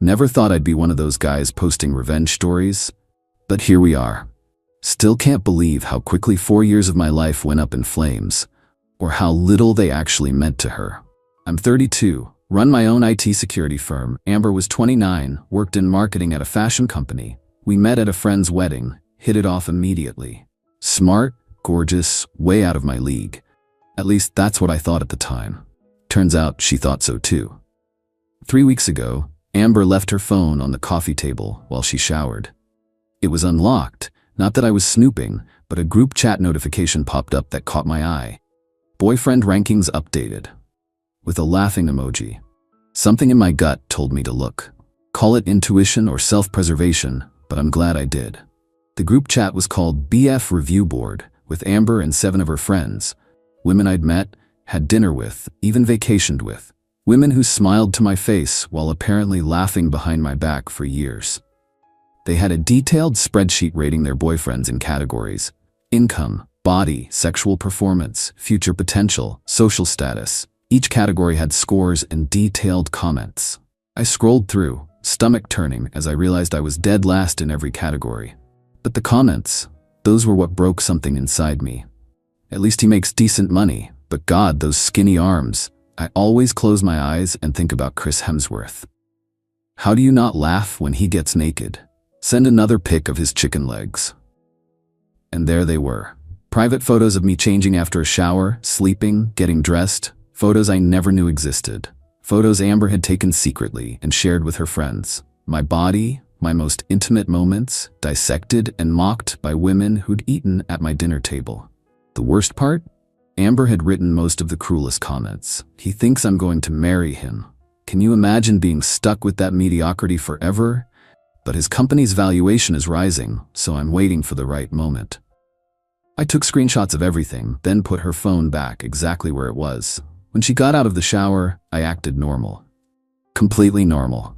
Never thought I'd be one of those guys posting revenge stories. But here we are. Still can't believe how quickly 4 years of my life went up in flames, or how little they actually meant to her. I'm 32, run my own IT security firm. Amber was 29, worked in marketing at a fashion company. We met at a friend's wedding, hit it off immediately. Smart, gorgeous, way out of my league. At least that's what I thought at the time. Turns out she thought so too. 3 weeks ago, Amber left her phone on the coffee table while she showered. It was unlocked, not that I was snooping, but a group chat notification popped up that caught my eye. Boyfriend rankings updated. With a laughing emoji. Something in my gut told me to look. Call it intuition or self-preservation, but I'm glad I did. The group chat was called BF Review Board, with Amber and 7 of her friends. Women I'd met, had dinner with, even vacationed with. Women who smiled to my face while apparently laughing behind my back for years. They had a detailed spreadsheet rating their boyfriends in categories: income, body, sexual performance, future potential, social status. Each category had scores and detailed comments. I scrolled through, stomach turning as I realized I was dead last in every category. But the comments, those were what broke something inside me. At least he makes decent money, but God, those skinny arms. I always close my eyes and think about Chris Hemsworth. How do you not laugh when he gets naked? Send another pic of his chicken legs. And there they were. Private photos of me changing after a shower, sleeping, getting dressed. Photos I never knew existed. Photos Amber had taken secretly and shared with her friends. My body, my most intimate moments, dissected and mocked by women who'd eaten at my dinner table. The worst part? Amber had written most of the cruelest comments. He thinks I'm going to marry him. Can you imagine being stuck with that mediocrity forever? But his company's valuation is rising, so I'm waiting for the right moment. I took screenshots of everything, then put her phone back exactly where it was. When she got out of the shower, I acted normal. Completely normal.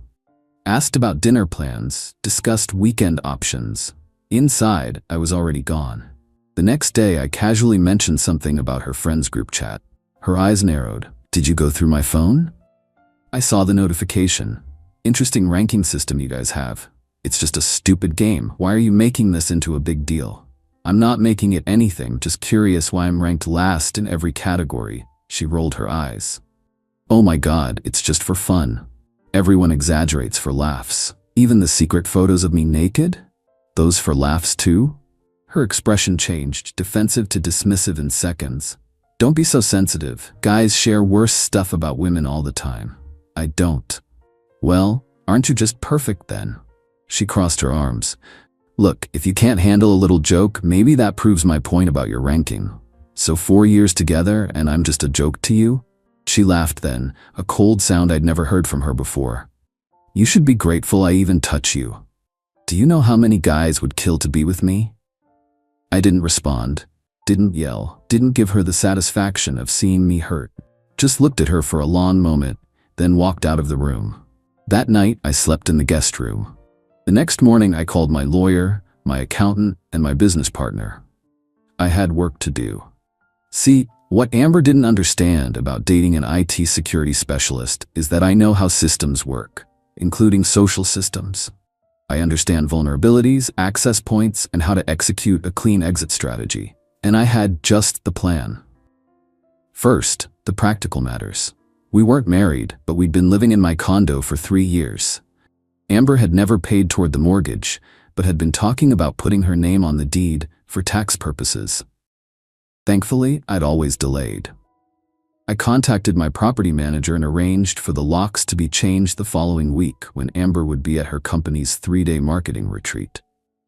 Asked about dinner plans, discussed weekend options. Inside, I was already gone. The next day, I casually mentioned something about her friends' group chat. Her eyes narrowed. Did you go through my phone? I saw the notification. Interesting ranking system you guys have. It's just a stupid game. Why are you making this into a big deal? I'm not making it anything, just curious why I'm ranked last in every category. She rolled her eyes. Oh my God, it's just for fun. Everyone exaggerates for laughs. Even the secret photos of me naked? Those for laughs too? Her expression changed, defensive to dismissive in seconds. Don't be so sensitive. Guys share worse stuff about women all the time. I don't. Well, aren't you just perfect then? She crossed her arms. Look, if you can't handle a little joke, maybe that proves my point about your ranking. So 4 years together and I'm just a joke to you? She laughed then, a cold sound I'd never heard from her before. You should be grateful I even touch you. Do you know how many guys would kill to be with me? I didn't respond, didn't yell, didn't give her the satisfaction of seeing me hurt. Just looked at her for a long moment, then walked out of the room. That night, I slept in the guest room. The next morning, I called my lawyer, my accountant, and my business partner. I had work to do. See, what Amber didn't understand about dating an IT security specialist is that I know how systems work, including social systems. I understand vulnerabilities, access points, and how to execute a clean exit strategy. And I had just the plan. First, the practical matters. We weren't married, but we'd been living in my condo for 3 years. Amber had never paid toward the mortgage, but had been talking about putting her name on the deed for tax purposes. Thankfully, I'd always delayed. I contacted my property manager and arranged for the locks to be changed the following week when Amber would be at her company's 3-day marketing retreat.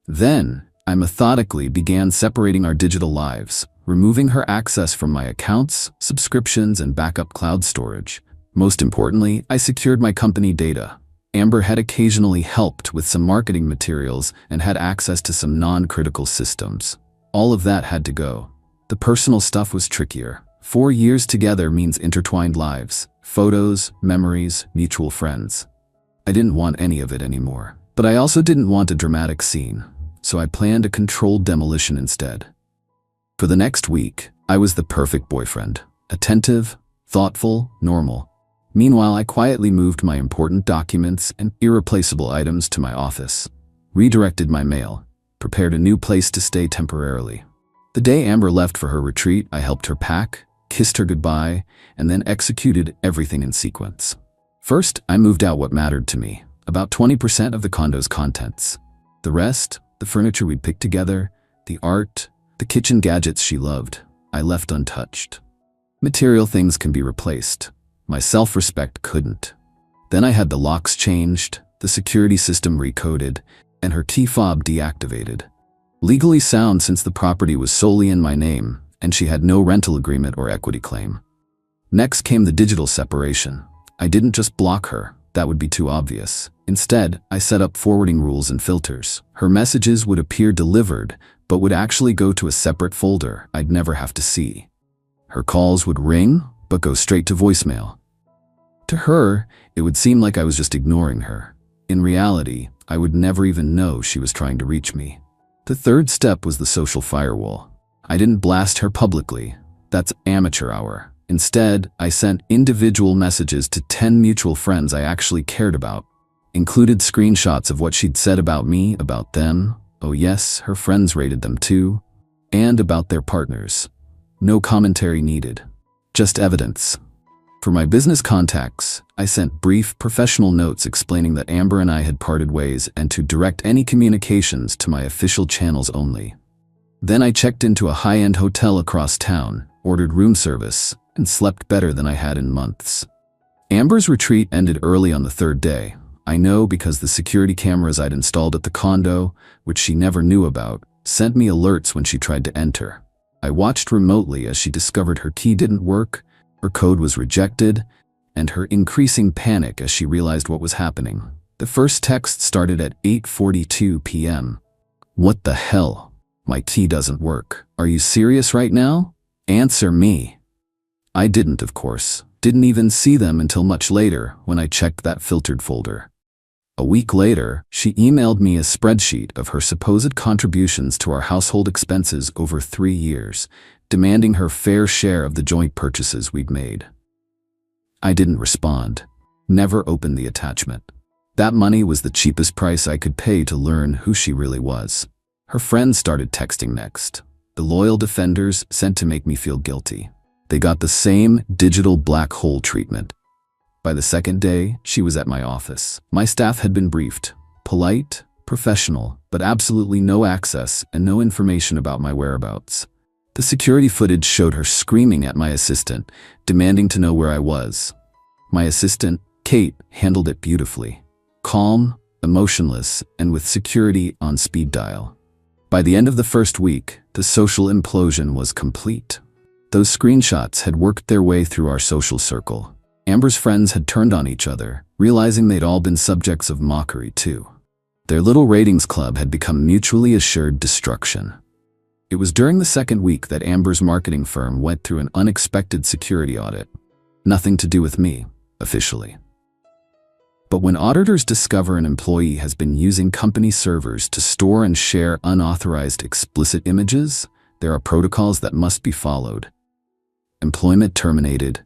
Then, I methodically began separating our digital lives, removing her access from my accounts, subscriptions, and backup cloud storage. Most importantly, I secured my company data. Amber had occasionally helped with some marketing materials and had access to some non-critical systems. All of that had to go. The personal stuff was trickier. 4 years together means intertwined lives, photos, memories, mutual friends. I didn't want any of it anymore. But I also didn't want a dramatic scene, so I planned a controlled demolition instead. For the next week, I was the perfect boyfriend. Attentive, thoughtful, normal. Meanwhile, I quietly moved my important documents and irreplaceable items to my office, redirected my mail, prepared a new place to stay temporarily. The day Amber left for her retreat, I helped her pack, kissed her goodbye, and then executed everything in sequence. First, I moved out what mattered to me, about 20% of the condo's contents. The rest, the furniture we'd picked together, the art, the kitchen gadgets she loved, I left untouched. Material things can be replaced. My self-respect couldn't. Then I had the locks changed, the security system recoded, and her key fob deactivated. Legally sound since the property was solely in my name, and she had no rental agreement or equity claim. Next came the digital separation. I didn't just block her, that would be too obvious. Instead, I set up forwarding rules and filters. Her messages would appear delivered, but would actually go to a separate folder I'd never have to see. Her calls would ring, but go straight to voicemail. To her, it would seem like I was just ignoring her. In reality, I would never even know she was trying to reach me. The third step was the social firewall. I didn't blast her publicly. That's amateur hour. Instead, I sent individual messages to 10 mutual friends I actually cared about. Included screenshots of what she'd said about me, about them. Oh yes, her friends rated them too. And about their partners. No commentary needed. Just evidence. For my business contacts, I sent brief professional notes explaining that Amber and I had parted ways and to direct any communications to my official channels only. Then I checked into a high-end hotel across town, ordered room service, and slept better than I had in months. Amber's retreat ended early on the third day. I know because the security cameras I'd installed at the condo, which she never knew about, sent me alerts when she tried to enter. I watched remotely as she discovered her key didn't work, her code was rejected, and her increasing panic as she realized what was happening. The first text started at 8:42 p.m. What the hell? My key doesn't work. Are you serious right now? Answer me. I didn't, of course. Didn't even see them until much later when I checked that filtered folder. A week later, she emailed me a spreadsheet of her supposed contributions to our household expenses over 3 years, demanding her fair share of the joint purchases we'd made. I didn't respond. Never opened the attachment. That money was the cheapest price I could pay to learn who she really was. Her friends started texting next. The loyal defenders sent to make me feel guilty. They got the same digital black hole treatment. By the second day, she was at my office. My staff had been briefed. Polite, professional, but absolutely no access and no information about my whereabouts. The security footage showed her screaming at my assistant, demanding to know where I was. My assistant, Kate, handled it beautifully. Calm, emotionless, and with security on speed dial. By the end of the first week, the social implosion was complete. Those screenshots had worked their way through our social circle. Amber's friends had turned on each other, realizing they'd all been subjects of mockery too. Their little ratings club had become mutually assured destruction. It was during the second week that Amber's marketing firm went through an unexpected security audit. Nothing to do with me, officially. But when auditors discover an employee has been using company servers to store and share unauthorized explicit images, there are protocols that must be followed. Employment terminated.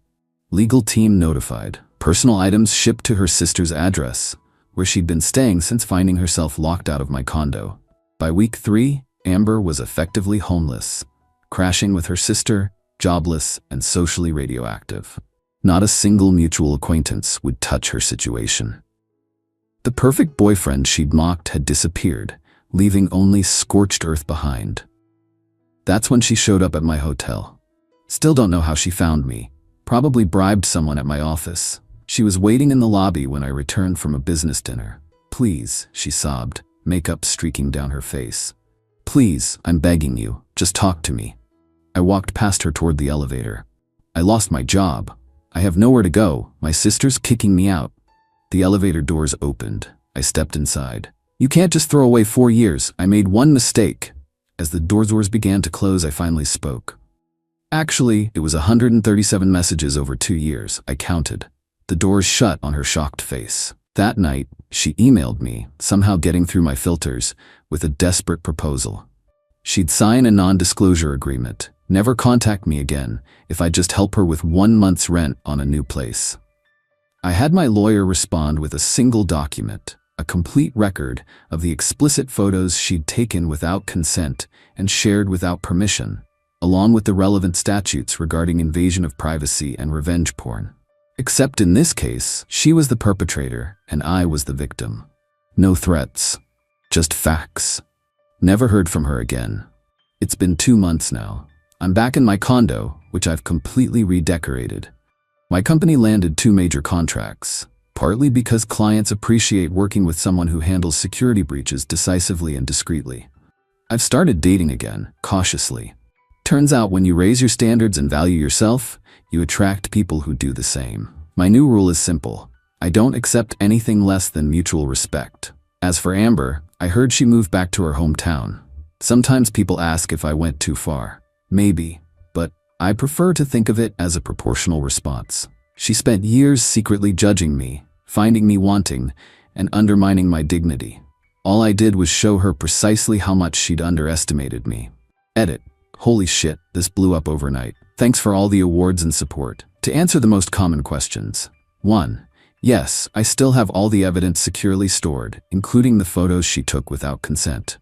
Legal team notified. Personal items shipped to her sister's address, where she'd been staying since finding herself locked out of my condo. By week 3, Amber was effectively homeless, crashing with her sister, jobless, and socially radioactive. Not a single mutual acquaintance would touch her situation. The perfect boyfriend she'd mocked had disappeared, leaving only scorched earth behind. That's when she showed up at my hotel. Still don't know how she found me. Probably bribed someone at my office. She was waiting in the lobby when I returned from a business dinner. Please, she sobbed, makeup streaking down her face. Please, I'm begging you, just talk to me. I walked past her toward the elevator. I lost my job. I have nowhere to go. My sister's kicking me out. The elevator doors opened. I stepped inside. You can't just throw away 4 years. I made one mistake. As the doors began to close, I finally spoke. Actually, it was 137 messages over 2 years, I counted. The doors shut on her shocked face. That night, she emailed me, somehow getting through my filters, with a desperate proposal. She'd sign a non-disclosure agreement, never contact me again, if I'd just help her with 1 month's rent on a new place. I had my lawyer respond with a single document, a complete record of the explicit photos she'd taken without consent and shared without permission, along with the relevant statutes regarding invasion of privacy and revenge porn. Except in this case, she was the perpetrator and I was the victim. No threats, just facts. Never heard from her again. It's been 2 months now. I'm back in my condo, which I've completely redecorated. My company landed 2 major contracts, partly because clients appreciate working with someone who handles security breaches decisively and discreetly. I've started dating again, cautiously. Turns out when you raise your standards and value yourself, you attract people who do the same. My new rule is simple. I don't accept anything less than mutual respect. As for Amber, I heard she moved back to her hometown. Sometimes people ask if I went too far. Maybe, but I prefer to think of it as a proportional response. She spent years secretly judging me, finding me wanting, and undermining my dignity. All I did was show her precisely how much she'd underestimated me. Edit. Holy shit, this blew up overnight. Thanks for all the awards and support. To answer the most common questions. 1. Yes, I still have all the evidence securely stored, including the photos she took without consent.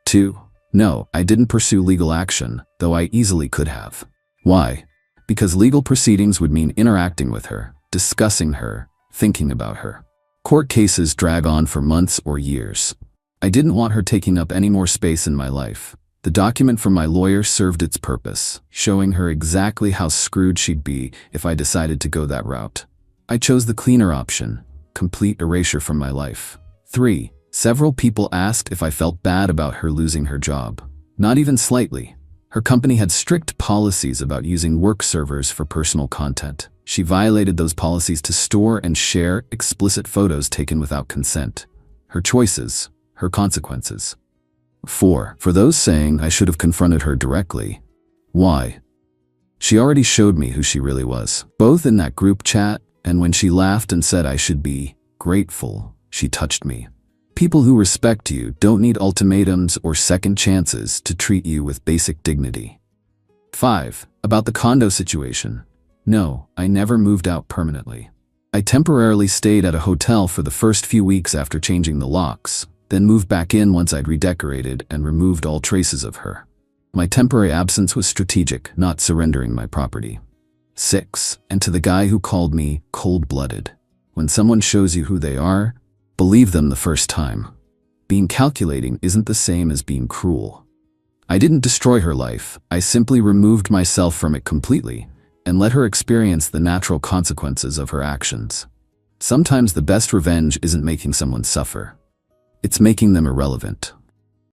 2. No, I didn't pursue legal action, though I easily could have. Why? Because legal proceedings would mean interacting with her, discussing her, thinking about her. Court cases drag on for months or years. I didn't want her taking up any more space in my life. The document from my lawyer served its purpose, showing her exactly how screwed she'd be if I decided to go that route. I chose the cleaner option, complete erasure from my life. 3. Several people asked if I felt bad about her losing her job. Not even slightly. Her company had strict policies about using work servers for personal content. She violated those policies to store and share explicit photos taken without consent. Her choices, her consequences. 4. For those saying I should have confronted her directly. Why? She already showed me who she really was, both in that group chat and when she laughed and said I should be grateful she touched me. People who respect you don't need ultimatums or second chances to treat you with basic dignity. 5. About the condo situation. No, I never moved out permanently. I temporarily stayed at a hotel for the first few weeks after changing the locks, then moved back in once I'd redecorated and removed all traces of her. My temporary absence was strategic, not surrendering my property. 6. And to the guy who called me cold-blooded. When someone shows you who they are, believe them the first time. Being calculating isn't the same as being cruel. I didn't destroy her life, I simply removed myself from it completely and let her experience the natural consequences of her actions. Sometimes the best revenge isn't making someone suffer. It's making them irrelevant.